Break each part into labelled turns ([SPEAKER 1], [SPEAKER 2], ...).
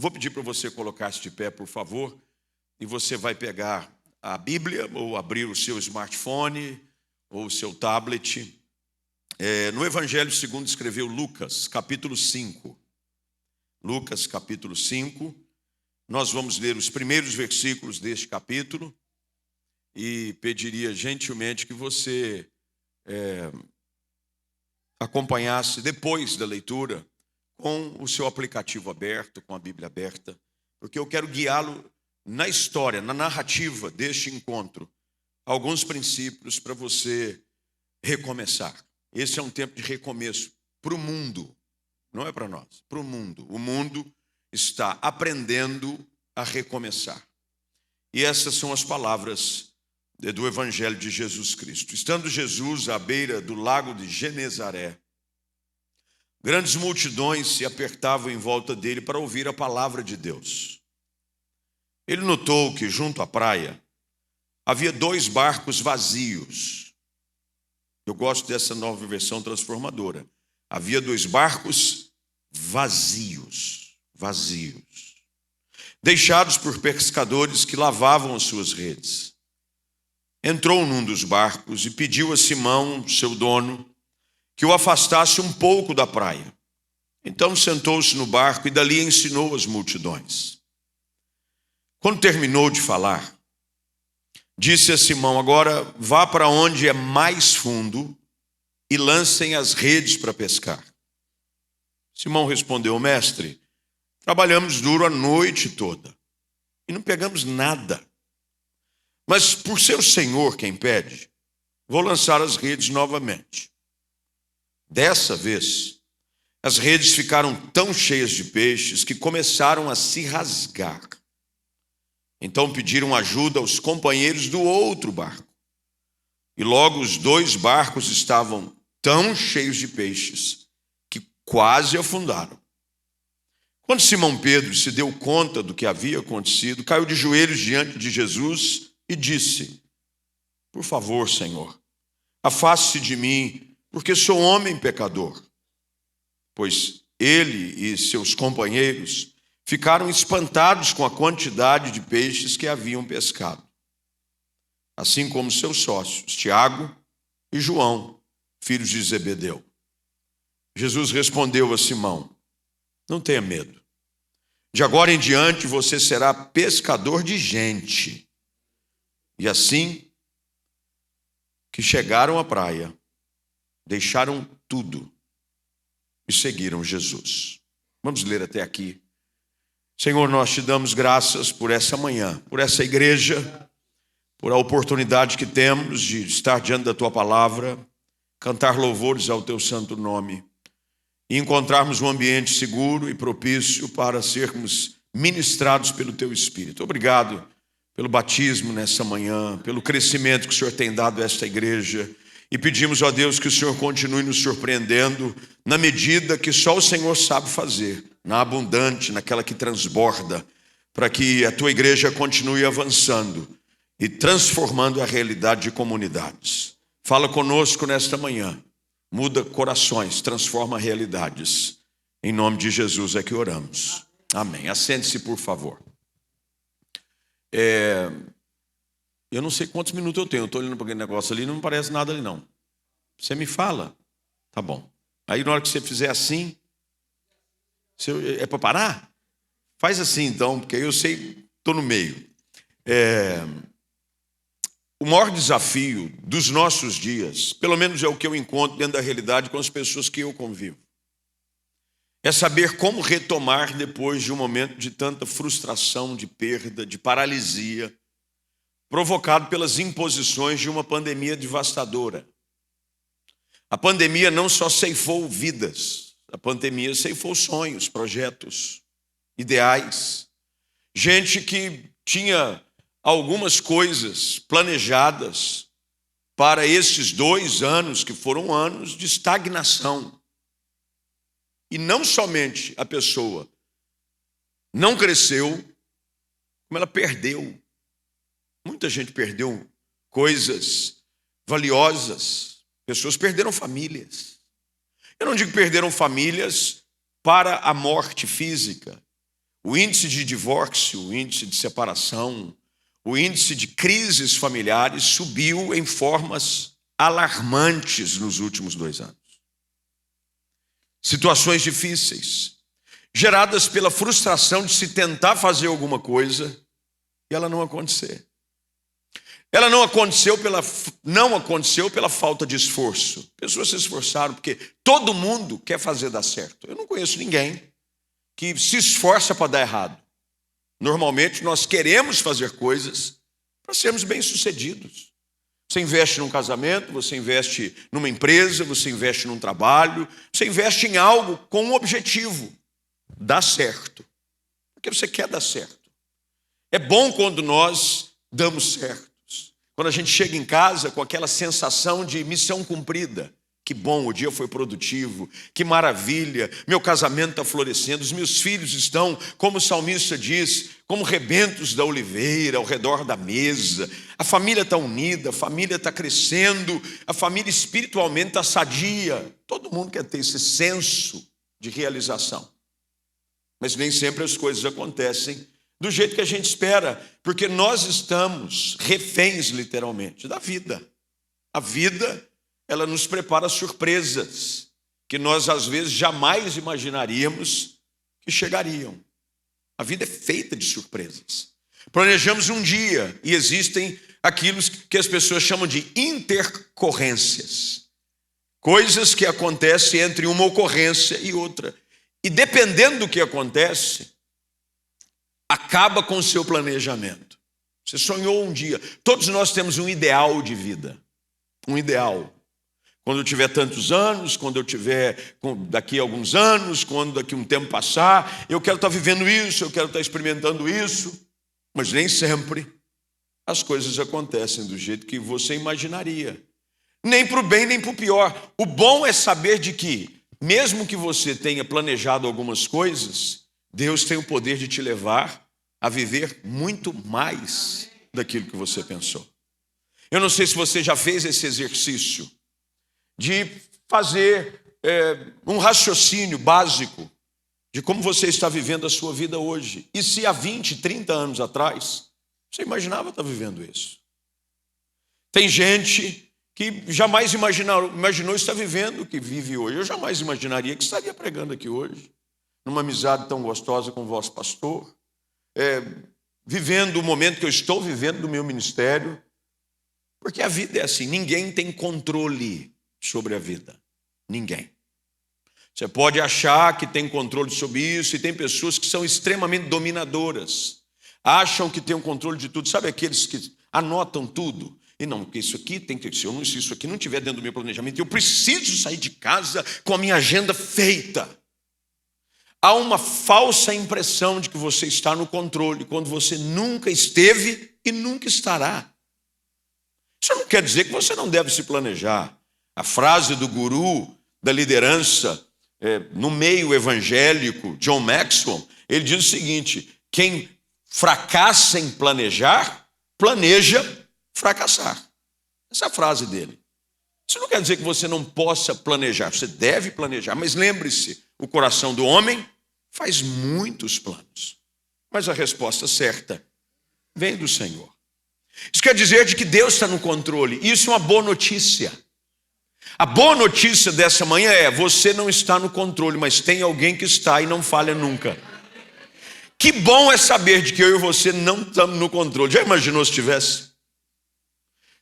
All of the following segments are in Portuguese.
[SPEAKER 1] Vou pedir para você colocar-se de pé, por favor, e você vai pegar a Bíblia ou abrir o seu smartphone ou o seu tablet. No Evangelho segundo escreveu Lucas, capítulo 5. Lucas, capítulo 5. Nós vamos ler os primeiros versículos deste capítulo e pediria gentilmente que você acompanhasse depois da leitura com o seu aplicativo aberto, com a Bíblia aberta, porque eu quero guiá-lo na história, na narrativa deste encontro, alguns princípios para você recomeçar. Esse é um tempo de recomeço para o mundo, não é para nós, para o mundo. O mundo está aprendendo a recomeçar. E essas são as palavras do Evangelho de Jesus Cristo. Estando Jesus à beira do lago de Genezaré, grandes multidões se apertavam em volta dele para ouvir a palavra de Deus. Ele notou que junto à praia havia 2 barcos vazios. Eu gosto dessa nova versão transformadora. Havia 2 barcos vazios, deixados por pescadores que lavavam as suas redes. Entrou num dos barcos e pediu a Simão, seu dono, que o afastasse um pouco da praia. Então sentou-se no barco e dali ensinou as multidões. Quando terminou de falar, disse a Simão: agora vá para onde é mais fundo e lancem as redes para pescar. Simão respondeu: mestre, trabalhamos duro a noite toda e não pegamos nada. Mas por ser o Senhor quem pede, vou lançar as redes novamente. Dessa vez, as redes ficaram tão cheias de peixes que começaram a se rasgar. Então pediram ajuda aos companheiros do outro barco. E logo os 2 barcos estavam tão cheios de peixes que quase afundaram. Quando Simão Pedro se deu conta do que havia acontecido, caiu de joelhos diante de Jesus e disse: por favor, Senhor, afaste-se de mim, porque sou homem pecador. Pois ele e seus companheiros ficaram espantados com a quantidade de peixes que haviam pescado, assim como seus sócios, Tiago e João, filhos de Zebedeu. Jesus respondeu a Simão: não tenha medo. De agora em diante você será pescador de gente. E assim que chegaram à praia, deixaram tudo e seguiram Jesus. Vamos ler até aqui. Senhor, nós te damos graças por essa manhã, por essa igreja, por a oportunidade que temos de estar diante da tua palavra, cantar louvores ao teu santo nome e encontrarmos um ambiente seguro e propício para sermos ministrados pelo teu Espírito. Obrigado pelo batismo nessa manhã, pelo crescimento que o Senhor tem dado a esta igreja. E pedimos, ó Deus, que o Senhor continue nos surpreendendo na medida que só o Senhor sabe fazer, na abundante, naquela que transborda, para que a tua igreja continue avançando e transformando a realidade de comunidades. Fala conosco nesta manhã, muda corações, transforma realidades. Em nome de Jesus é que oramos. Amém. Assente-se, por favor. Eu não sei quantos minutos eu tenho. Eu estou olhando para aquele negócio ali, não me parece nada ali não. Você me fala? Tá bom. Aí na hora que você fizer assim, é para parar? Faz assim então, porque eu sei, estou no meio. O maior desafio dos nossos dias, pelo menos é o que eu encontro dentro da realidade com as pessoas que eu convivo, é saber como retomar depois de um momento de tanta frustração, de perda, de paralisia, provocado pelas imposições de uma pandemia devastadora. A pandemia não só ceifou vidas, a pandemia ceifou sonhos, projetos, ideais. Gente que tinha algumas coisas planejadas para esses 2 anos, que foram anos de estagnação. E não somente a pessoa não cresceu, como ela perdeu. Muita gente perdeu coisas valiosas. Pessoas perderam famílias. Eu não digo que perderam famílias para a morte física. o índice de divórcio, o índice de separação, o índice de crises familiares subiu em formas alarmantes nos últimos 2 anos. Situações difíceis, geradas pela frustração de se tentar fazer alguma coisa e ela não acontecer. Ela não aconteceu pela falta de esforço. Pessoas se esforçaram porque todo mundo quer fazer dar certo. Eu não conheço ninguém que se esforça para dar errado. Normalmente nós queremos fazer coisas para sermos bem-sucedidos. Você investe num casamento, você investe numa empresa, você investe num trabalho, você investe em algo com um objetivo: dar certo. Porque você quer dar certo. É bom quando nós damos certo. Quando a gente chega em casa com aquela sensação de missão cumprida. Que bom, o dia foi produtivo, que maravilha, meu casamento está florescendo, os meus filhos estão, como o salmista diz, como rebentos da oliveira ao redor da mesa. A família está unida, a família está crescendo, a família espiritualmente está sadia. Todo mundo quer ter esse senso de realização. Mas nem sempre as coisas acontecem do jeito que a gente espera, porque nós estamos reféns, literalmente, da vida. A vida, ela nos prepara surpresas que nós, às vezes, jamais imaginaríamos que chegariam. A vida é feita de surpresas. Planejamos um dia e existem aquilo que as pessoas chamam de intercorrências. Coisas que acontecem entre uma ocorrência e outra. E dependendo do que acontece, acaba com o seu planejamento. Você sonhou um dia. Todos nós temos um ideal de vida. Um ideal. Quando eu tiver tantos anos, quando eu tiver daqui a alguns anos, quando daqui a um tempo passar, eu quero estar vivendo isso, eu quero estar experimentando isso. Mas nem sempre as coisas acontecem do jeito que você imaginaria. Nem para o bem, nem para o pior. O bom é saber de que, mesmo que você tenha planejado algumas coisas, Deus tem o poder de te levar a viver muito mais daquilo que você pensou. Eu não sei se você já fez esse exercício de fazer um raciocínio básico de como você está vivendo a sua vida hoje. E se há 20, 30 anos atrás, você imaginava estar vivendo isso. Tem gente que jamais imaginou estar vivendo o que vive hoje. Eu jamais imaginaria que estaria pregando aqui hoje, numa amizade tão gostosa com o vosso pastor, vivendo o momento que eu estou vivendo do meu ministério, porque a vida é assim, ninguém tem controle sobre a vida, ninguém. Você pode achar que tem controle sobre isso, e tem pessoas que são extremamente dominadoras, acham que tem o controle de tudo. Sabe aqueles que anotam tudo? E não, porque isso aqui tem que ser, se isso aqui não estiver dentro do meu planejamento, eu preciso sair de casa com a minha agenda feita. Há uma falsa impressão de que você está no controle, quando você nunca esteve e nunca estará. Isso não quer dizer que você não deve se planejar. A frase do guru da liderança no meio evangélico, John Maxwell, ele diz o seguinte: quem fracassa em planejar, planeja fracassar. Essa é a frase dele. Isso não quer dizer que você não possa planejar, você deve planejar, mas lembre-se, o coração do homem faz muitos planos, mas a resposta certa vem do Senhor. Isso quer dizer de que Deus está no controle. Isso é uma boa notícia. A boa notícia dessa manhã é: você não está no controle, mas tem alguém que está e não falha nunca. Que bom é saber de que eu e você não estamos no controle. Já imaginou se tivesse?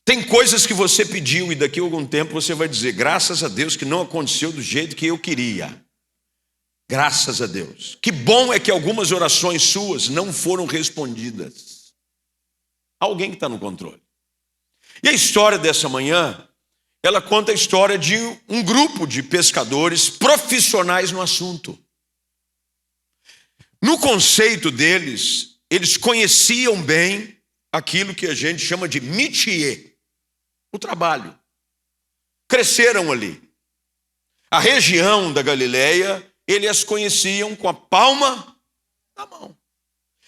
[SPEAKER 1] Tem coisas que você pediu e daqui a algum tempo você vai dizer: graças a Deus que não aconteceu do jeito que eu queria. Graças a Deus. Que bom é que algumas orações suas não foram respondidas. Alguém que está no controle. E a história dessa manhã, ela conta a história de um grupo de pescadores profissionais no assunto. No conceito deles, eles conheciam bem aquilo que a gente chama de métier, o trabalho. Cresceram ali. A região da Galileia, eles as conheciam com a palma da mão.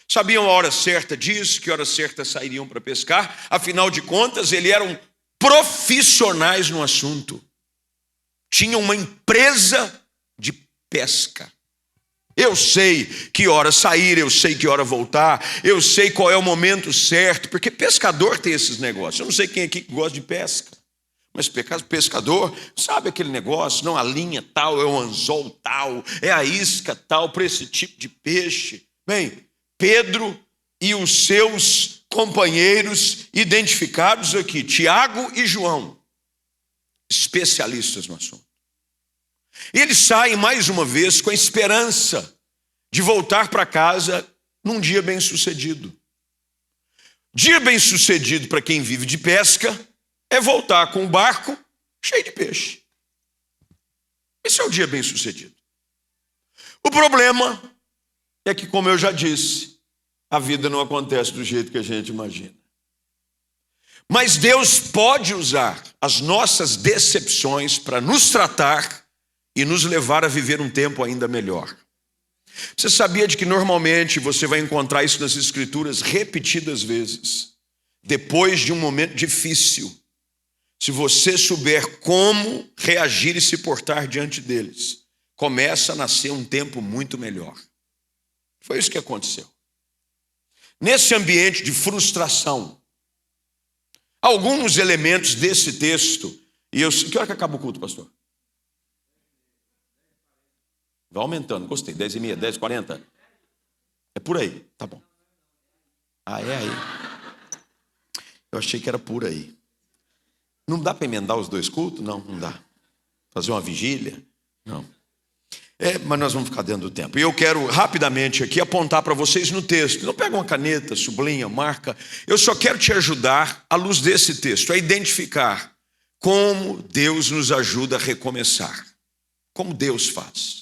[SPEAKER 1] Sabiam a hora certa disso, que hora certa sairiam para pescar. Afinal de contas, eles eram profissionais no assunto. Tinham uma empresa de pesca. Eu sei que hora sair, eu sei que hora voltar, eu sei qual é o momento certo, porque pescador tem esses negócios. Eu não sei quem aqui gosta de pesca, mas pescador sabe aquele negócio, não, a linha tal, é o anzol tal, é a isca tal para esse tipo de peixe. Bem, Pedro e os seus companheiros identificados aqui, Tiago e João, especialistas no assunto. E eles saem mais uma vez com a esperança de voltar para casa num dia bem-sucedido. Dia bem-sucedido para quem vive de pesca é voltar com o barco cheio de peixe. Esse é o dia bem-sucedido. O problema é que, como eu já disse, a vida não acontece do jeito que a gente imagina. Mas Deus pode usar as nossas decepções para nos tratar e nos levar a viver um tempo ainda melhor. Você sabia de que normalmente você vai encontrar isso nas Escrituras repetidas vezes? Depois de um momento difícil, se você souber como reagir e se portar diante deles, começa a nascer um tempo muito melhor. Foi isso que aconteceu. Nesse ambiente de frustração, alguns elementos desse texto, que hora que acaba o culto, pastor? Vai aumentando, gostei, 10h30, 10h40. É por aí, tá bom. Ah, é aí. Eu achei que era por aí. Não dá para emendar os dois cultos? Não, não dá. Fazer uma vigília? Não. Mas nós vamos ficar dentro do tempo. E eu quero rapidamente aqui apontar para vocês no texto. Não pega uma caneta, sublinha, marca. Eu só quero te ajudar, à luz desse texto, a identificar como Deus nos ajuda a recomeçar. Como Deus faz.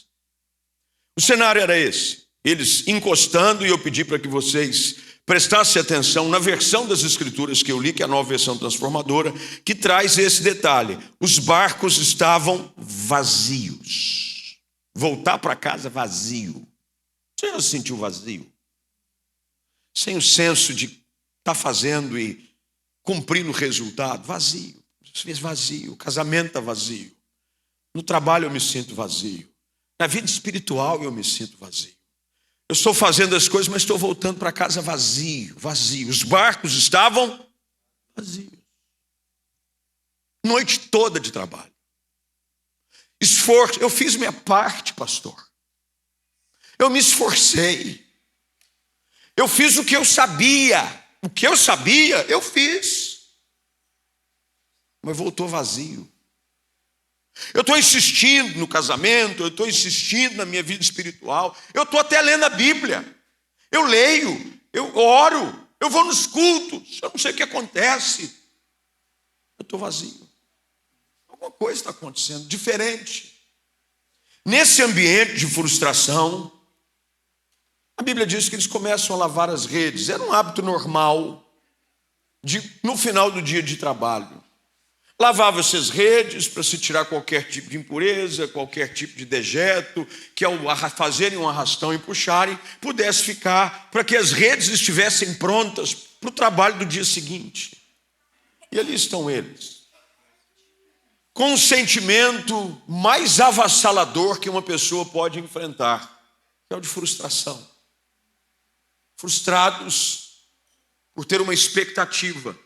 [SPEAKER 1] O cenário era esse. Eles encostando, e eu pedi para que vocês prestassem atenção na versão das Escrituras que eu li, que é a Nova Versão Transformadora, que traz esse detalhe. Os barcos estavam vazios. Voltar para casa vazio. Você já se sentiu vazio? Sem o senso de estar fazendo e cumprindo o resultado? Vazio. Às vezes vazio. O casamento está vazio. No trabalho eu me sinto vazio. Na vida espiritual eu me sinto vazio. Eu estou fazendo as coisas, mas estou voltando para casa vazio, vazio. Os barcos estavam vazios. Noite toda de trabalho. Esforço. Eu fiz minha parte, pastor. Eu me esforcei. Eu fiz o que eu sabia. O que eu sabia, eu fiz. Mas voltou vazio. Eu estou insistindo no casamento, eu estou insistindo na minha vida espiritual, eu estou até lendo a Bíblia, eu leio, eu oro, eu vou nos cultos, eu não sei o que acontece, eu estou vazio. Alguma coisa está acontecendo diferente. Nesse ambiente de frustração, a Bíblia diz que eles começam a lavar as redes. Era um hábito normal no final do dia de trabalho. Lavava-se as redes para se tirar qualquer tipo de impureza, qualquer tipo de dejeto, que ao fazerem um arrastão e puxarem, pudesse ficar, para que as redes estivessem prontas para o trabalho do dia seguinte. E ali estão eles, com um sentimento mais avassalador que uma pessoa pode enfrentar, que é o de frustração. Frustrados por ter uma expectativa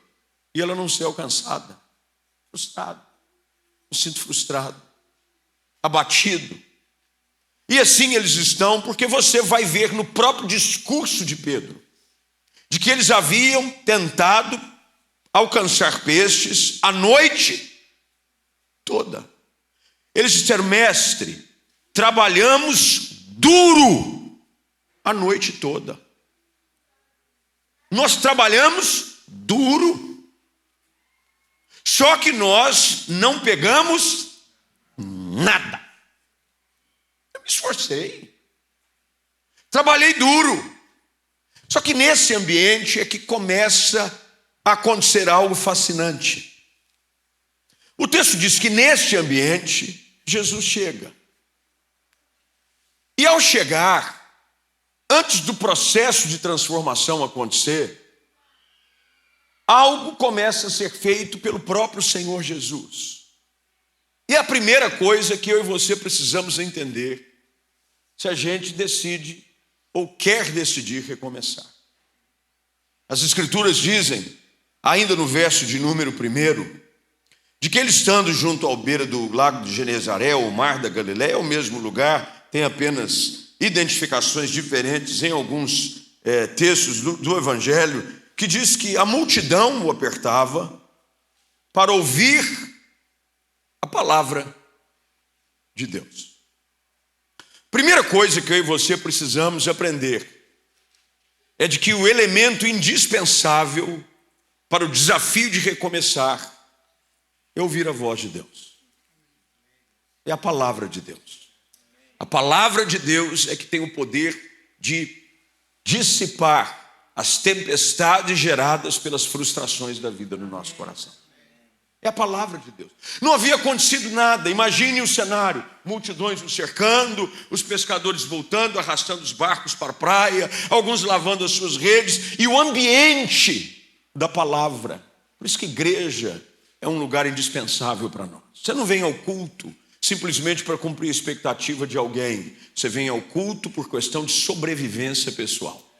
[SPEAKER 1] e ela não ser alcançada. Frustrado, me sinto frustrado, abatido. E assim eles estão, porque você vai ver no próprio discurso de Pedro, de que eles haviam tentado alcançar peixes a noite toda. Eles disseram: mestre, trabalhamos duro a noite toda. Nós trabalhamos duro. Só que nós não pegamos nada. Eu me esforcei. Trabalhei duro. Só que nesse ambiente é que começa a acontecer algo fascinante. O texto diz que neste ambiente Jesus chega. E ao chegar, antes do processo de transformação acontecer, algo começa a ser feito pelo próprio Senhor Jesus. E a primeira coisa que eu e você precisamos entender: se a gente decide ou quer decidir recomeçar. As Escrituras dizem, ainda no verso de número 1, de que ele estando junto à beira do lago de Genezaré, ou mar da Galileia, é o mesmo lugar, tem apenas identificações diferentes em alguns textos do Evangelho, que diz que a multidão o apertava para ouvir a palavra de Deus. Primeira coisa que eu e você precisamos aprender é de que o elemento indispensável para o desafio de recomeçar é ouvir a voz de Deus. É a palavra de Deus. A palavra de Deus é que tem o poder de dissipar as tempestades geradas pelas frustrações da vida no nosso coração. É a palavra de Deus. Não havia acontecido nada. Imagine o cenário: multidões o cercando, os pescadores voltando, arrastando os barcos para a praia, alguns lavando as suas redes, e o ambiente da palavra. Por isso que igreja é um lugar indispensável para nós. Você não vem ao culto simplesmente para cumprir a expectativa de alguém. Você vem ao culto por questão de sobrevivência pessoal.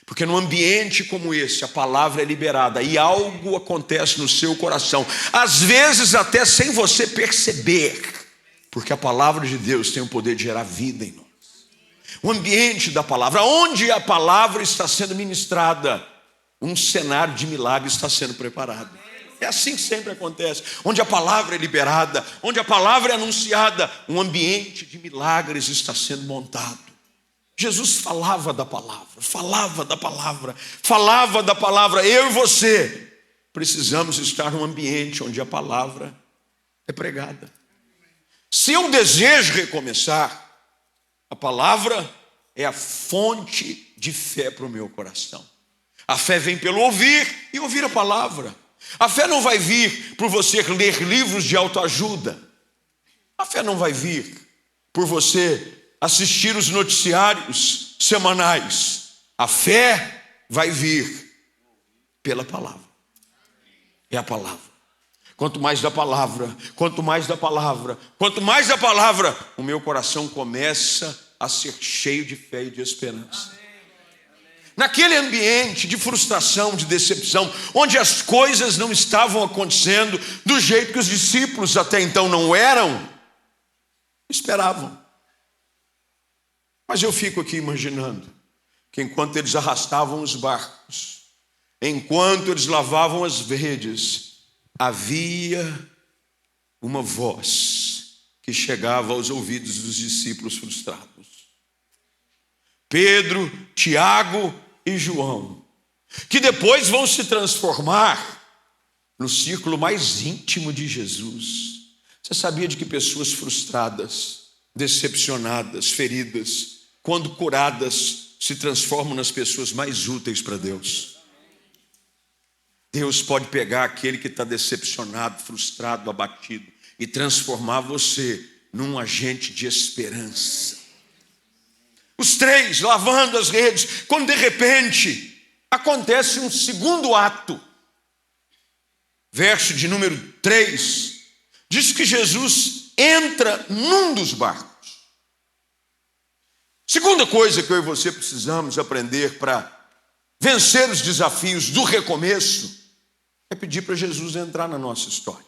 [SPEAKER 1] Porque num ambiente como esse, a palavra é liberada e algo acontece no seu coração, às vezes até sem você perceber, porque a palavra de Deus tem o poder de gerar vida em nós. O ambiente da palavra, onde a palavra está sendo ministrada, um cenário de milagre está sendo preparado. É assim que sempre acontece. Onde a palavra é liberada, onde a palavra é anunciada, um ambiente de milagres está sendo montado. Jesus falava da palavra, falava da palavra, falava da palavra. Eu e você precisamos estar num ambiente onde a palavra é pregada. Se eu desejo recomeçar, a palavra é a fonte de fé para o meu coração. A fé vem pelo ouvir e ouvir a palavra. A fé não vai vir por você ler livros de autoajuda. A fé não vai vir por você assistir os noticiários semanais. A fé vai vir pela palavra. É a palavra. Quanto mais da palavra, quanto mais da palavra, quanto mais da palavra, o meu coração começa a ser cheio de fé e de esperança. Naquele ambiente de frustração, de decepção, onde as coisas não estavam acontecendo do jeito que os discípulos até então não eram, esperavam. Mas eu fico aqui imaginando que enquanto eles arrastavam os barcos, enquanto eles lavavam as redes, havia uma voz que chegava aos ouvidos dos discípulos frustrados. Pedro, Tiago e João, que depois vão se transformar no círculo mais íntimo de Jesus. Você sabia de que pessoas frustradas, decepcionadas, feridas, quando curadas, se transformam nas pessoas mais úteis para Deus? Deus pode pegar aquele que está decepcionado, frustrado, abatido e transformar você num agente de esperança. Os três lavando as redes, quando de repente acontece um segundo ato. Verso de número 3, diz que Jesus entra num dos barcos. Segunda coisa que eu e você precisamos aprender para vencer os desafios do recomeço é pedir para Jesus entrar na nossa história.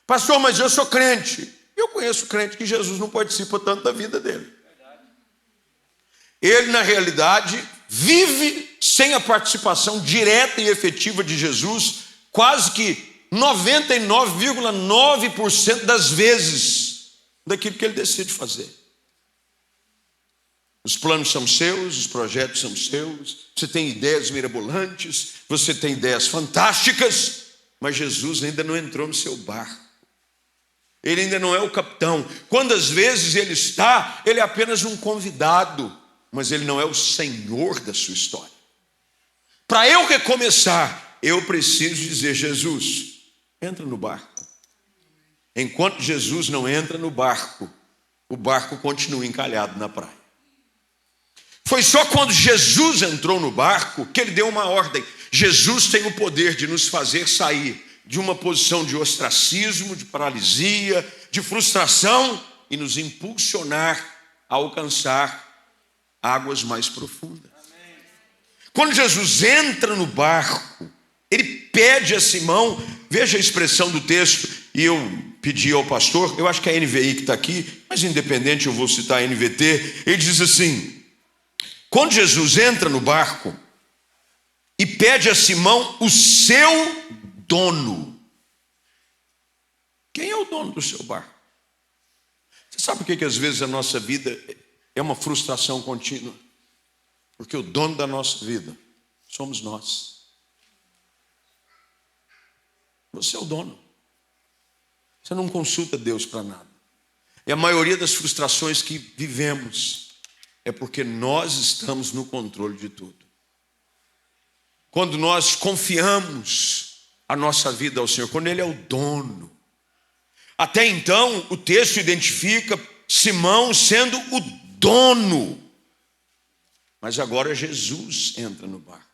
[SPEAKER 1] Pastor, mas eu sou crente. Eu conheço crente que Jesus não participa tanto da vida dele. Ele, na realidade, vive sem a participação direta e efetiva de Jesus, quase que 99,9% das vezes daquilo que ele decide fazer. Os planos são seus, os projetos são seus, você tem ideias mirabolantes, você tem ideias fantásticas, mas Jesus ainda não entrou no seu barco. Ele ainda não é o capitão. Quando às vezes ele está, ele é apenas um convidado, mas ele não é o senhor da sua história. Para eu recomeçar, eu preciso dizer: Jesus, entra no barco. Enquanto Jesus não entra no barco, o barco continua encalhado na praia. Foi só quando Jesus entrou no barco que ele deu uma ordem. Jesus tem o poder de nos fazer sair de uma posição de ostracismo, de paralisia, de frustração e nos impulsionar a alcançar águas mais profundas. Quando Jesus entra no barco, ele pede a Simão, veja a expressão do texto, e eu pedi ao pastor, eu acho que é a NVI que está aqui, mas independente eu vou citar a NVT, ele diz assim: quando Jesus entra no barco e pede a Simão o seu dono. Quem é o dono do seu barco? Você sabe por que às vezes a nossa vida é uma frustração contínua? Porque o dono da nossa vida somos nós. Você é o dono. Você não consulta Deus para nada. E a maioria das frustrações que vivemos é porque nós estamos no controle de tudo. Quando nós confiamos a nossa vida ao Senhor, quando Ele é o dono. Até então, o texto identifica Simão sendo o dono. Mas agora Jesus entra no barco.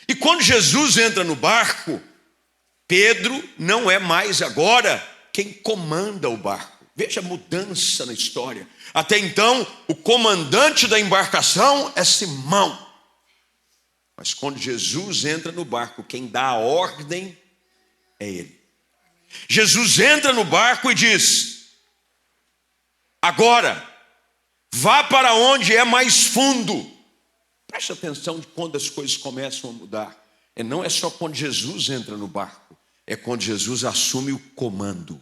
[SPEAKER 1] E quando Jesus entra no barco, Pedro não é mais agora quem comanda o barco. Veja a mudança na história. Até então, o comandante da embarcação é Simão. Mas quando Jesus entra no barco, quem dá a ordem é ele. Jesus entra no barco e diz: agora, vá para onde é mais fundo. Preste atenção de quando as coisas começam a mudar. Não é só quando Jesus entra no barco, é quando Jesus assume o comando.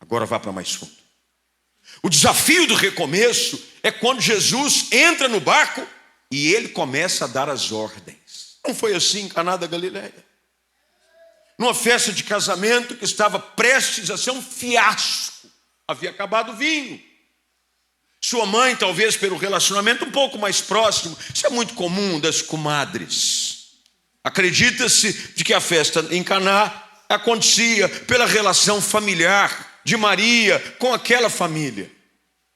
[SPEAKER 1] Agora vá para mais fundo. O desafio do recomeço é quando Jesus entra no barco e ele começa a dar as ordens. Não foi assim em Caná da Galileia? Numa festa de casamento que estava prestes a ser um fiasco. Havia acabado o vinho. Sua mãe, talvez pelo relacionamento um pouco mais próximo, isso é muito comum das comadres. Acredita-se de que a festa em Caná acontecia pela relação familiar de Maria com aquela família.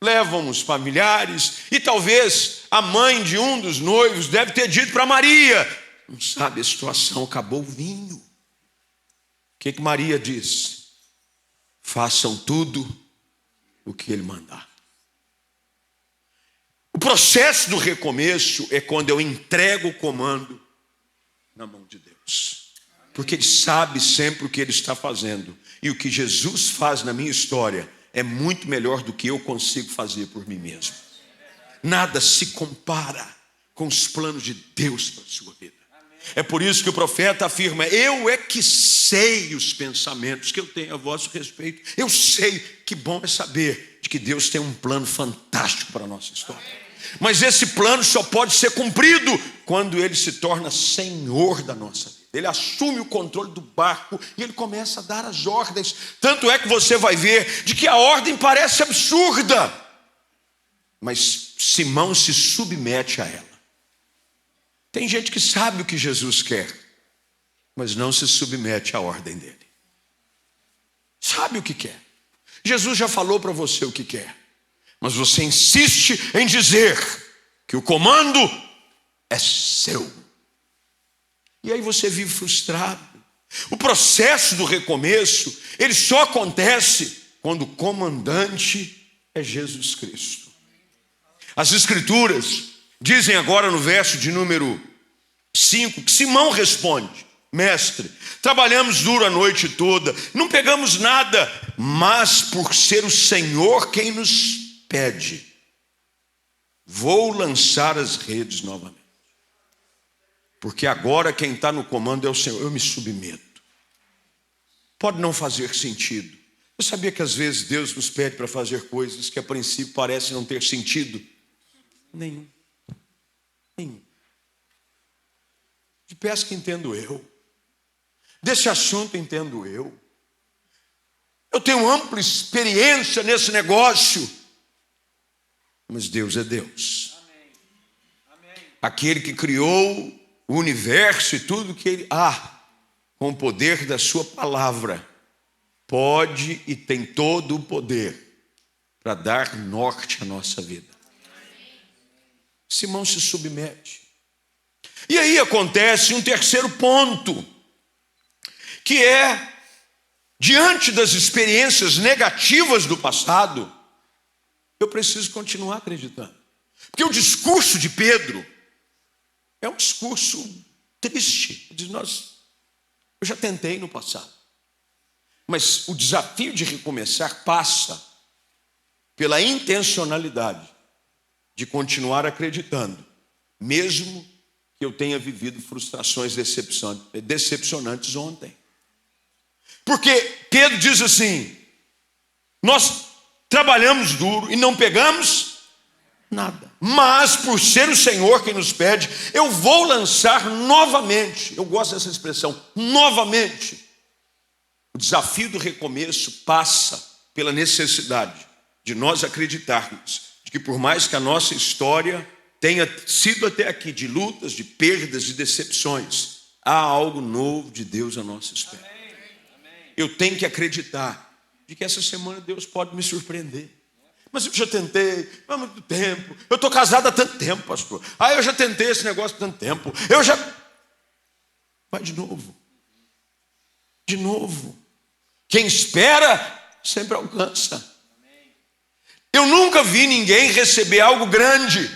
[SPEAKER 1] Levam os familiares e talvez a mãe de um dos noivos deve ter dito para Maria: não sabe a situação, acabou o vinho. O que Maria disse? Façam tudo o que ele mandar. O processo do recomeço é quando eu entrego o comando na mão de Deus. Porque Ele sabe sempre o que Ele está fazendo. E o que Jesus faz na minha história é muito melhor do que eu consigo fazer por mim mesmo. Nada se compara com os planos de Deus para a sua vida. É por isso que o profeta afirma: eu é que sei os pensamentos que eu tenho a vosso respeito. Eu sei, que bom é saber de que Deus tem um plano fantástico para a nossa história. Mas esse plano só pode ser cumprido quando Ele se torna Senhor da nossa vida. Ele assume o controle do barco e Ele começa a dar as ordens. Tanto é que você vai ver de que a ordem parece absurda, mas Simão se submete a ela. Tem gente que sabe o que Jesus quer, mas não se submete à ordem dele. Sabe o que quer. Jesus já falou para você o que quer, mas você insiste em dizer que o comando é seu. E aí você vive frustrado. O processo do recomeço, ele só acontece quando o comandante é Jesus Cristo. As Escrituras dizem agora no verso de número 5, que Simão responde: mestre, trabalhamos duro a noite toda, não pegamos nada, mas por ser o Senhor quem nos pede, vou lançar as redes novamente. Porque agora quem está no comando é o Senhor. Eu me submeto. Pode não fazer sentido. Eu sabia que às vezes Deus nos pede para fazer coisas que a princípio parecem não ter sentido nenhum. De pesca entendo eu. Desse assunto entendo eu. Eu tenho ampla experiência nesse negócio. Mas Deus é Deus. Aquele que criou o universo e tudo que Ele com o poder da sua palavra, pode e tem todo o poder para dar norte à nossa vida. Simão se submete. E aí acontece um terceiro ponto, que é, diante das experiências negativas do passado, eu preciso continuar acreditando. Porque o discurso de Pedro é um discurso triste. Ele diz, eu já tentei no passado. Mas o desafio de recomeçar passa pela intencionalidade de continuar acreditando, mesmo que eu tenha vivido frustrações decepcionantes ontem. Porque Pedro diz assim, nós trabalhamos duro e não pegamos nada. Mas por ser o Senhor quem nos pede, eu vou lançar novamente. Eu gosto dessa expressão, novamente. O desafio do recomeço passa pela necessidade de nós acreditarmos de que por mais que a nossa história tenha sido até aqui de lutas, de perdas, de decepções, há algo novo de Deus à nossa espera. Eu tenho que acreditar de que essa semana Deus pode me surpreender. Mas eu já tentei há muito tempo. Eu estou casado há tanto tempo, pastor. Eu já tentei esse negócio há tanto tempo. Vai de novo. De novo. Quem espera sempre alcança. Eu nunca vi ninguém receber algo grande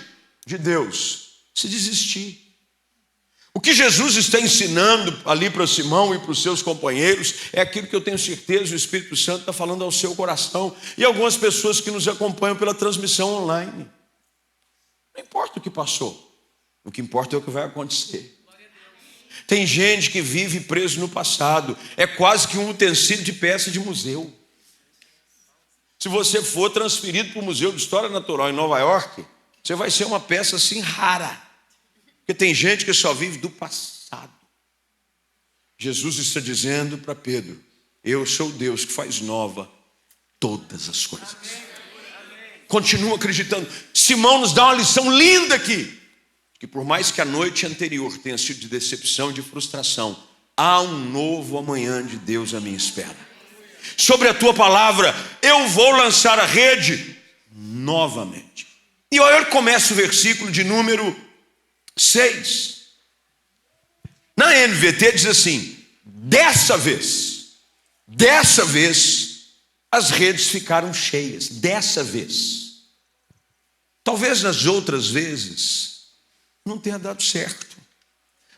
[SPEAKER 1] de Deus se desistir. O que Jesus está ensinando ali para Simão e para os seus companheiros é aquilo que eu tenho certeza o Espírito Santo está falando ao seu coração e algumas pessoas que nos acompanham pela transmissão online. Não importa o que passou, o que importa é o que vai acontecer. Tem gente que vive preso no passado, é quase que um utensílio de peça de museu. Se você for transferido para o Museu de História Natural em Nova York, você vai ser uma peça assim rara. Porque tem gente que só vive do passado. Jesus está dizendo para Pedro, eu sou o Deus que faz nova todas as coisas. Continua acreditando. Simão nos dá uma lição linda aqui. Que por mais que a noite anterior tenha sido de decepção e de frustração, há um novo amanhã de Deus à minha espera. Sobre a tua palavra, eu vou lançar a rede novamente. E olha, começa o versículo de número 6. Na NVT diz assim, dessa vez, as redes ficaram cheias. Dessa vez. Talvez nas outras vezes não tenha dado certo.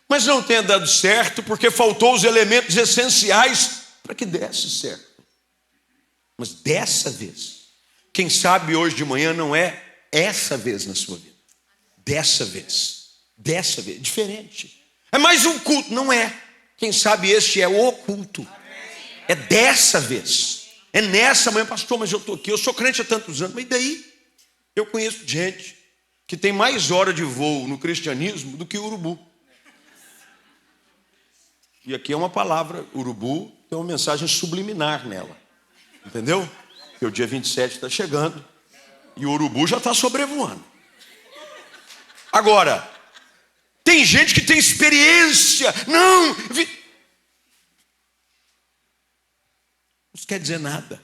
[SPEAKER 1] Mas não tenha dado certo porque faltou os elementos essenciais para que desse certo. Mas dessa vez, quem sabe hoje de manhã não é essa vez na sua vida. Dessa vez, diferente. É mais um culto, não é. Quem sabe este é o culto. É dessa vez. É nessa manhã, pastor, mas eu estou aqui, eu sou crente há tantos anos. Mas e daí? Eu conheço gente que tem mais hora de voo no cristianismo do que o urubu. E aqui é uma palavra, urubu, tem uma mensagem subliminar nela. Entendeu? Porque o dia 27 está chegando e o urubu já está sobrevoando. Agora, tem gente que tem experiência. Não quer dizer nada.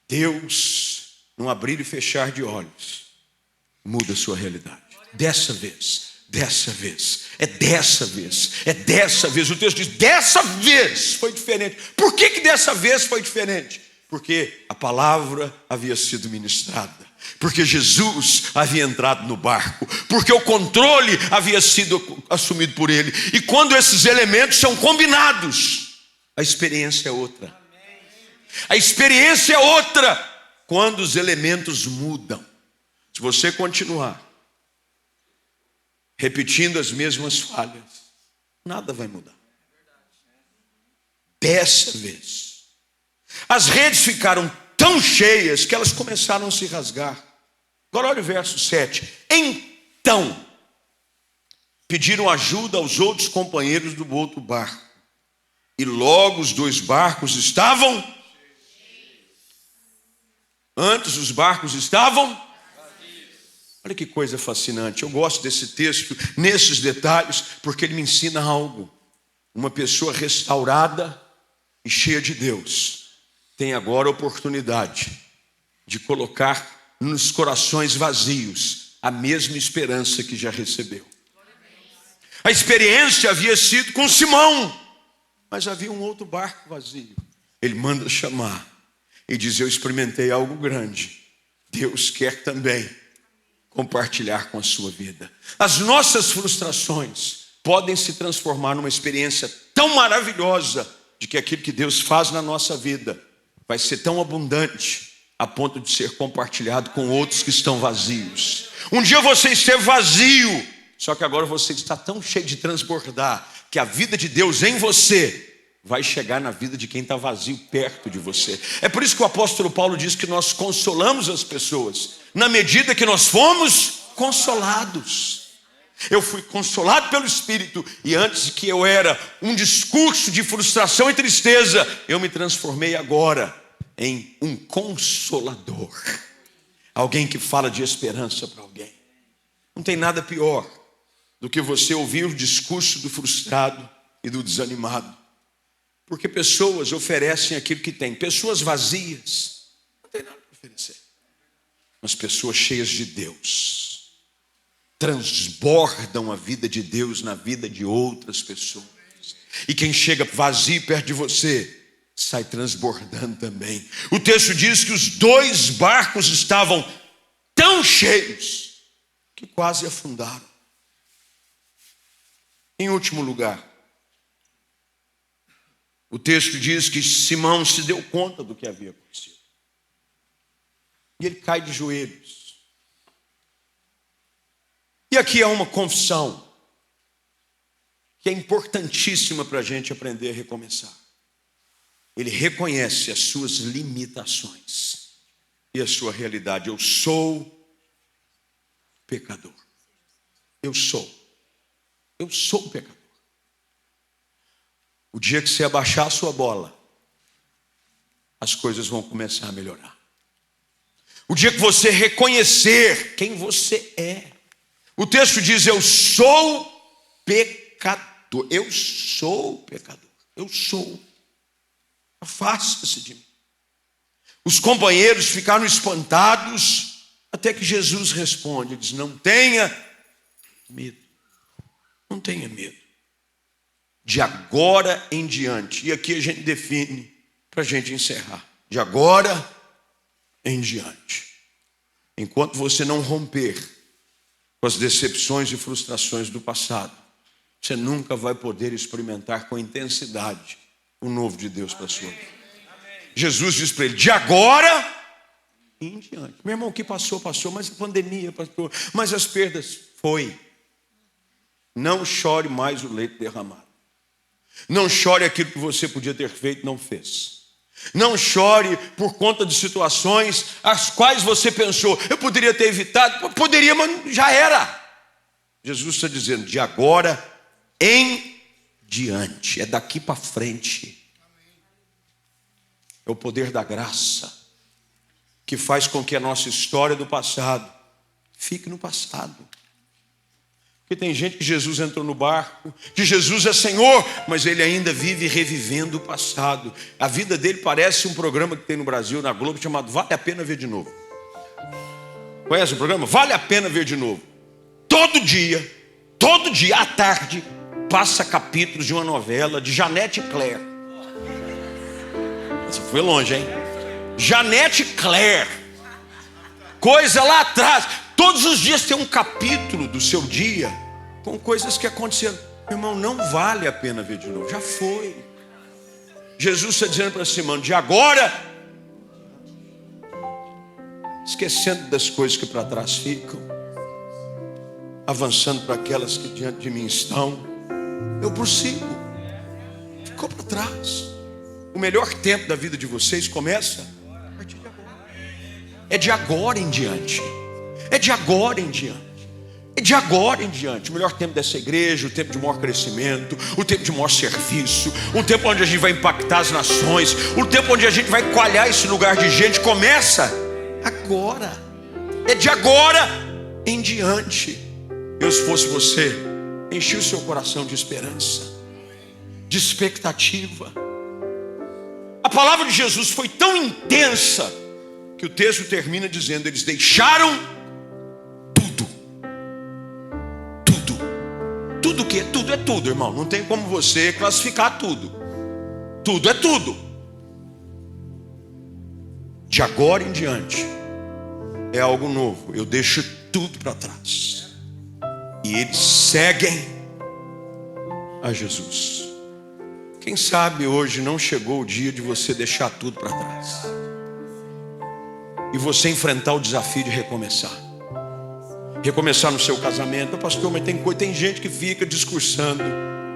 [SPEAKER 1] Deus, num abrir e fechar de olhos, muda a sua realidade. Dessa vez. O texto diz, dessa vez foi diferente. Por que dessa vez foi diferente? Porque a palavra havia sido ministrada. Porque Jesus havia entrado no barco. Porque o controle havia sido assumido por ele. E quando esses elementos são combinados, a experiência é outra. A experiência é outra quando os elementos mudam. Se você continuar repetindo as mesmas falhas, nada vai mudar. Dessa vez, as redes ficaram tão cheias que elas começaram a se rasgar. Agora olha o verso 7. Então, pediram ajuda aos outros companheiros do outro barco. E logo os dois barcos estavam... Antes os barcos estavam... Olha que coisa fascinante. Eu gosto desse texto, nesses detalhes, porque ele me ensina algo. Uma pessoa restaurada e cheia de Deus tem agora a oportunidade de colocar nos corações vazios a mesma esperança que já recebeu. A experiência havia sido com Simão, mas havia um outro barco vazio. Ele manda chamar e diz, eu experimentei algo grande Deus quer também compartilhar com a sua vida. As nossas frustrações podem se transformar numa experiência tão maravilhosa de que aquilo que Deus faz na nossa vida vai ser tão abundante a ponto de ser compartilhado com outros que estão vazios. Um dia você esteve vazio, só que agora você está tão cheio de transbordar que a vida de Deus em você vai chegar na vida de quem está vazio perto de você. É por isso que o apóstolo Paulo diz que nós consolamos as pessoas na medida que nós fomos consolados. Eu fui consolado pelo Espírito, e antes que eu era um discurso de frustração e tristeza, eu me transformei agora em um consolador. Alguém que fala de esperança para alguém. Não tem nada pior do que você ouvir o discurso do frustrado e do desanimado. Porque pessoas oferecem aquilo que têm. Pessoas vazias não tem nada para oferecer. Mas pessoas cheias de Deus transbordam a vida de Deus na vida de outras pessoas. E quem chega vazio perto de você sai transbordando também. O texto diz que os 2 barcos estavam tão cheios que quase afundaram. Em último lugar, o texto diz que Simão se deu conta do que havia acontecido. E ele cai de joelhos. E aqui há uma confissão que é importantíssima para a gente aprender a recomeçar. Ele reconhece as suas limitações e a sua realidade. Eu sou pecador. Eu sou pecador. O dia que você abaixar a sua bola, as coisas vão começar a melhorar. O dia que você reconhecer quem você é. O texto diz: eu sou pecador. Eu sou pecador. Eu sou. Afasta-se de mim. Os companheiros ficaram espantados até que Jesus responde. Ele diz: não tenha medo. Não tenha medo. De agora em diante. E aqui a gente define para a gente encerrar. De agora em diante. Enquanto você não romper com as decepções e frustrações do passado, você nunca vai poder experimentar com intensidade o novo de Deus para a sua vida. Jesus diz para ele: de agora em diante. Meu irmão, o que passou, passou, mas a pandemia passou, mas as perdas, foi. Não chore mais o leite derramado. Não chore aquilo que você podia ter feito e não fez. Não chore por conta de situações as quais você pensou: eu poderia ter evitado. Poderia, mas já era. Jesus está dizendo: de agora em diante. É daqui para frente. É o poder da graça que faz com que a nossa história do passado fique no passado. Porque tem gente que Jesus entrou no barco, que Jesus é Senhor, mas ele ainda vive revivendo o passado. A vida dele parece um programa que tem no Brasil, na Globo, chamado Vale a Pena Ver de Novo. Conhece o programa? Vale a Pena Ver de Novo. Todo dia à tarde, passa capítulos de uma novela de Janete Claire. Você foi longe, hein? Janete Claire. Coisa lá atrás. Todos os dias tem um capítulo do seu dia com coisas que aconteceram. Irmão, não vale a pena ver de novo. Já foi. Jesus está dizendo para Simão: de agora, esquecendo das coisas que para trás ficam, avançando para aquelas que diante de mim estão, eu prossigo. Ficou para trás. O melhor tempo da vida de vocês começa a partir de agora. É de agora em diante. É de agora em diante. É de agora em diante. O melhor tempo dessa igreja, o tempo de maior crescimento, o tempo de maior serviço, o tempo onde a gente vai impactar as nações, o tempo onde a gente vai coalhar esse lugar de gente, começa agora. É de agora em diante. Eu, se fosse você, enchi o seu coração de esperança, de expectativa. A palavra de Jesus foi tão intensa que o texto termina dizendo: eles deixaram tudo o que? Tudo é tudo, irmão. Não tem como você classificar tudo. Tudo é tudo. De agora em diante, é algo novo. Eu deixo tudo para trás. E eles seguem a Jesus. Quem sabe hoje não chegou o dia de você deixar tudo para trás e você enfrentar o desafio de recomeçar. Recomeçar no seu casamento. Pastor, mas tem gente que fica discursando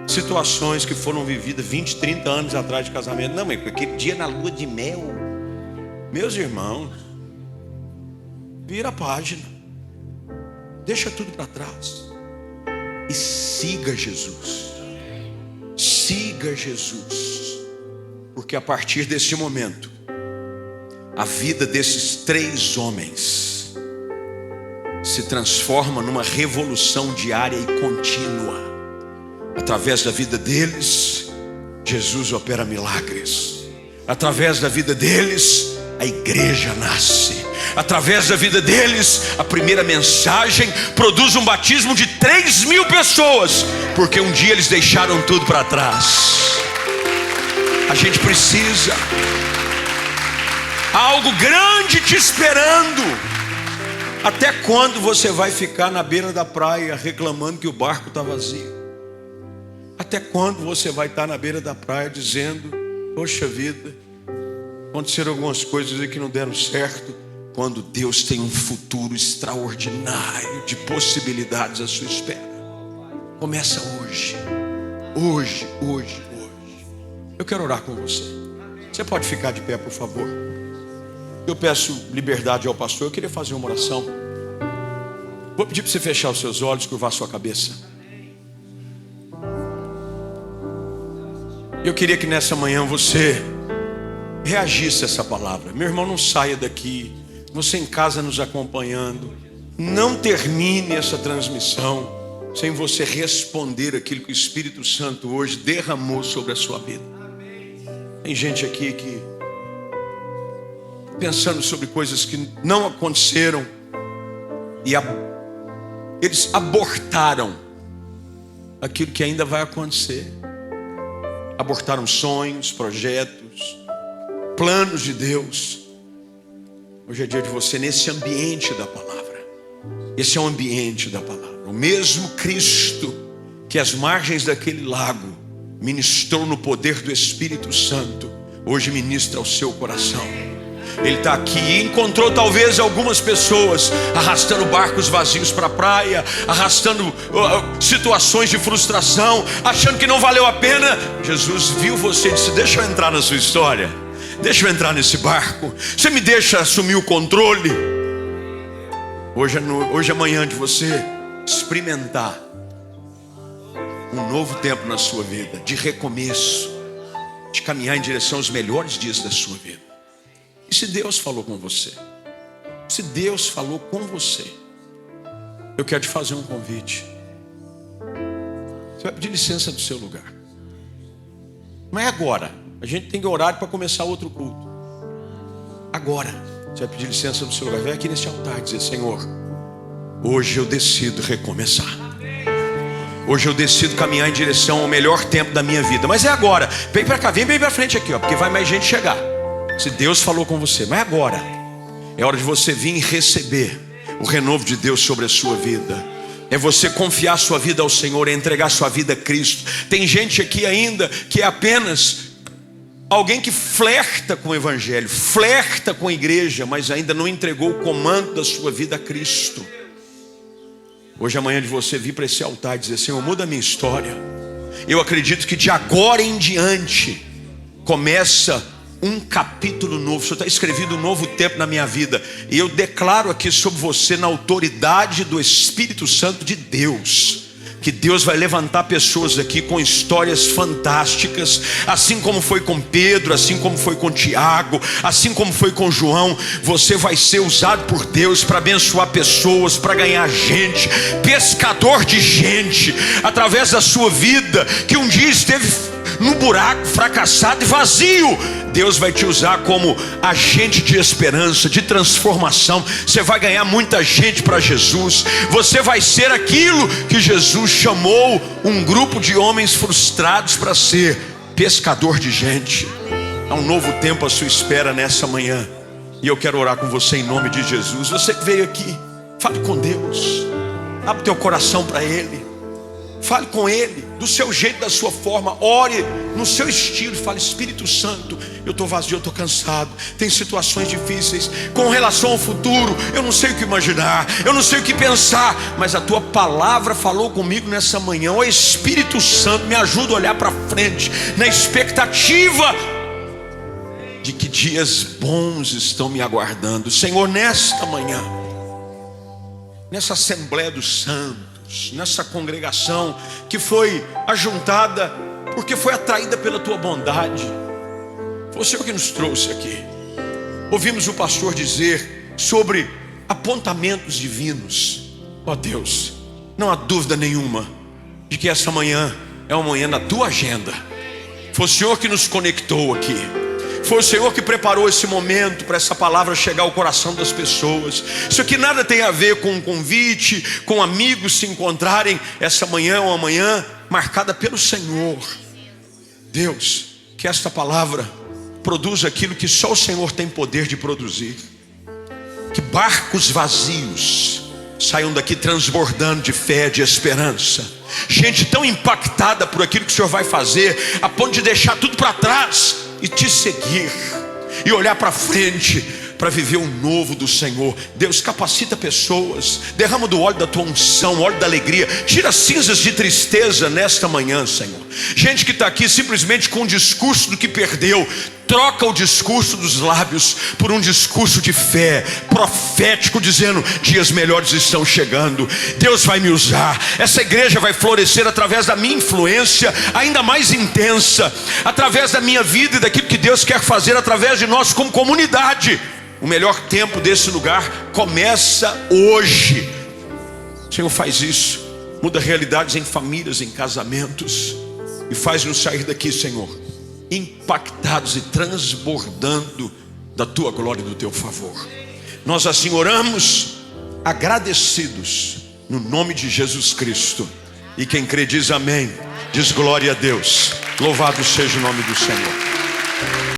[SPEAKER 1] situações que foram vividas 20, 30 anos atrás de casamento. Não, mas aquele dia na lua de mel. Meus irmãos, vira a página, deixa tudo para trás e siga Jesus. Siga Jesus, porque a partir desse momento a vida desses 3 homens se transforma numa revolução diária e contínua. Através da vida deles, Jesus opera milagres. Através da vida deles, a igreja nasce. Através da vida deles, a primeira mensagem produz um batismo de 3.000 pessoas, porque um dia eles deixaram tudo para trás. A gente precisa. Há algo grande te esperando. Até quando você vai ficar na beira da praia reclamando que o barco está vazio? Até quando você vai estar na beira da praia dizendo: poxa vida, aconteceram algumas coisas aí que não deram certo, quando Deus tem um futuro extraordinário de possibilidades à sua espera? Começa hoje. Hoje. Eu quero orar com você. Você pode ficar de pé, por favor? Eu peço liberdade ao pastor. Eu queria fazer uma oração. Vou pedir para você fechar os seus olhos, curvar a sua cabeça. Eu queria que nessa manhã você reagisse a essa palavra. Meu irmão, não saia daqui. Você em casa nos acompanhando, não termine essa transmissão sem você responder aquilo que o Espírito Santo hoje derramou sobre a sua vida. Tem gente aqui que pensando sobre coisas que não aconteceram e eles abortaram aquilo que ainda vai acontecer. Abortaram sonhos, projetos, planos de Deus. Hoje é dia de você nesse ambiente da palavra. Esse é o ambiente da palavra. O mesmo Cristo que às margens daquele lago ministrou no poder do Espírito Santo, hoje ministra ao seu coração. Ele está aqui e encontrou talvez algumas pessoas arrastando barcos vazios para a praia, arrastando situações de frustração, achando que não valeu a pena. Jesus viu você e disse: deixa eu entrar na sua história, deixa eu entrar nesse barco, você me deixa assumir o controle. Hoje é manhã de você experimentar um novo tempo na sua vida, de recomeço, de caminhar em direção aos melhores dias da sua vida. E se Deus falou com você, se Deus falou com você, eu quero te fazer um convite. Você vai pedir licença do seu lugar. Não é agora. A gente tem horário para começar outro culto. Agora você vai pedir licença do seu lugar. Vem aqui nesse altar e dizer: Senhor, hoje eu decido recomeçar. Hoje eu decido caminhar em direção ao melhor tempo da minha vida. Mas é agora. Vem para cá, vem bem para frente aqui, porque vai mais gente chegar. Se Deus falou com você, mas agora é hora de você vir e receber o renovo de Deus sobre a sua vida. É você confiar sua vida ao Senhor, é entregar sua vida a Cristo. Tem gente aqui ainda que é apenas alguém que flerta com o Evangelho, flerta com a igreja, mas ainda não entregou o comando da sua vida a Cristo. Hoje é manhã de você vir para esse altar e dizer: Senhor, muda a minha história. Eu acredito que de agora em diante começa um capítulo novo. O Senhor está escrevendo um novo tempo na minha vida. E eu declaro aqui sobre você, na autoridade do Espírito Santo de Deus, que Deus vai levantar pessoas aqui com histórias fantásticas, assim como foi com Pedro, assim como foi com Tiago, assim como foi com João. Você vai ser usado por Deus para abençoar pessoas, para ganhar gente, pescador de gente, através da sua vida, que um dia esteve no buraco, fracassado e vazio. Deus vai te usar como agente de esperança, de transformação. Você vai ganhar muita gente para Jesus. Você vai ser aquilo que Jesus chamou um grupo de homens frustrados para ser: pescador de gente. Há um novo tempo à sua espera nessa manhã. E eu quero orar com você em nome de Jesus. Você que veio aqui, fale com Deus. Abre teu coração para Ele. Fale com Ele, do seu jeito, da sua forma. Ore no seu estilo. Fale: Espírito Santo, eu estou vazio, eu estou cansado. Tem situações difíceis. Com relação ao futuro, eu não sei o que imaginar, eu não sei o que pensar. Mas a tua palavra falou comigo nessa manhã. Ó Espírito Santo, me ajuda a olhar para frente, na expectativa de que dias bons estão me aguardando. Senhor, nesta manhã, nessa Assembleia dos Santos, nessa congregação que foi ajuntada porque foi atraída pela tua bondade, foi o Senhor que nos trouxe aqui. Ouvimos o pastor dizer sobre apontamentos divinos. Ó Deus, não há dúvida nenhuma de que essa manhã é uma manhã na tua agenda. Foi o Senhor que nos conectou aqui. Foi o Senhor que preparou esse momento para essa palavra chegar ao coração das pessoas. Isso aqui nada tem a ver com um convite, com amigos se encontrarem. Essa manhã é uma manhã marcada pelo Senhor. Deus, que esta palavra produza aquilo que só o Senhor tem poder de produzir. Que barcos vazios saiam daqui transbordando de fé, de esperança. Gente tão impactada por aquilo que o Senhor vai fazer, a ponto de deixar tudo para trás e te seguir, e olhar para frente, para viver o novo do Senhor. Deus, capacita pessoas, derrama do óleo da tua unção, óleo da alegria, tira cinzas de tristeza nesta manhã, Senhor. Gente que está aqui simplesmente com o discurso do que perdeu, troca o discurso dos lábios por um discurso de fé, profético, dizendo: dias melhores estão chegando, Deus vai me usar, essa igreja vai florescer através da minha influência ainda mais intensa, através da minha vida e daquilo que Deus quer fazer através de nós como comunidade. O melhor tempo desse lugar começa hoje. Senhor, faz isso, muda realidades em famílias, em casamentos, e faz-nos sair daqui, Senhor, impactados e transbordando da tua glória e do teu favor. Nós assim oramos, agradecidos, no nome de Jesus Cristo. E quem crê diz amém, diz glória a Deus. Louvado seja o nome do Senhor.